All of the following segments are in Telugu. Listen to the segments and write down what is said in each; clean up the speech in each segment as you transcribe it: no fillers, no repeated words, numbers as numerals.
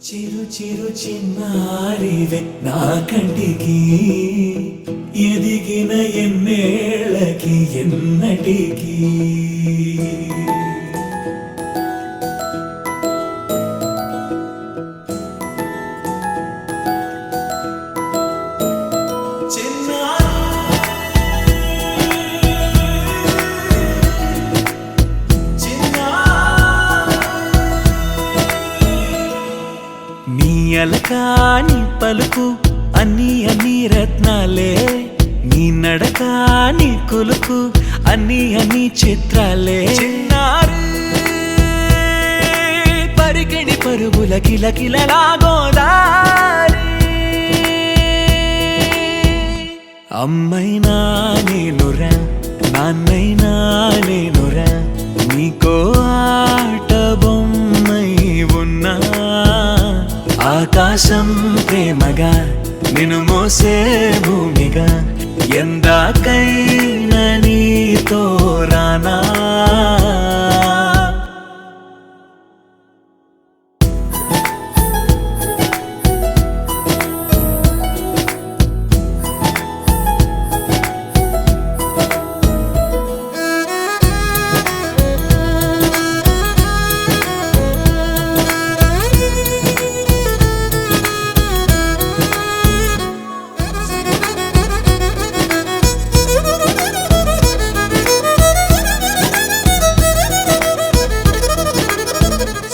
చిరు చిరు చిన్నారివే నా కంటికి ఎదిగిన ఎన్నేళ్ళకి ఎన్నటికి అలకాని పలుకు అన్ని అన్ని రత్నాలే నీ నడక నీ కులుకు అన్ని అన్ని చిత్రాలే చిన్నారు పరికిణి పరుగుల కిలకిలలాగోదారి అమ్మైనా నేనురా నాన్నైనా నేనురా నీకో ఆట బొమ్మై ఉన్నా ఆకాశం ప్రేమగా నిన్ను మోసే భూమిగా ఎందాకైనా నీతో రానా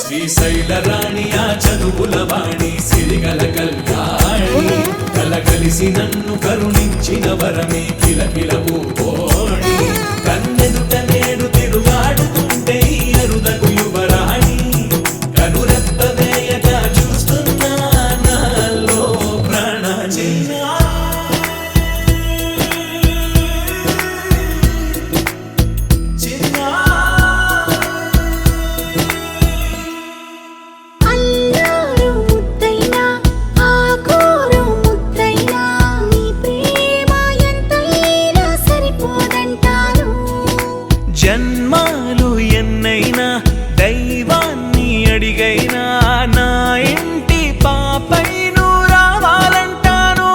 శ్రీశైలరాణి ఆ చదువుల వాణి సిరిగల కల్యాణి కలగలిసి నన్ను కరుణించిన వరమే కిలకిల పూకోణి కన్నెదుట నేడు తిరుగాడుతుంటే అరుదకు యువరాణి కనురెప్ప వేయక చూస్తున్నా నాలో ప్రాణ జన్మాలు ఎన్నైనా దైవాన్ని అడిగైనా నా ఇంటి పాపై నువ్వు రావాలంటాను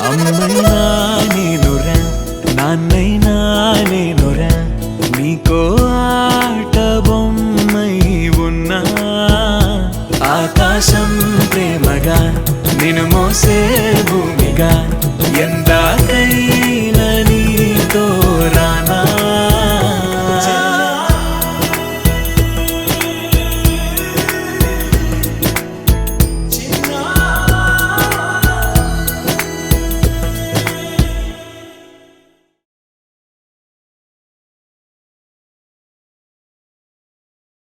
అమ్మైనా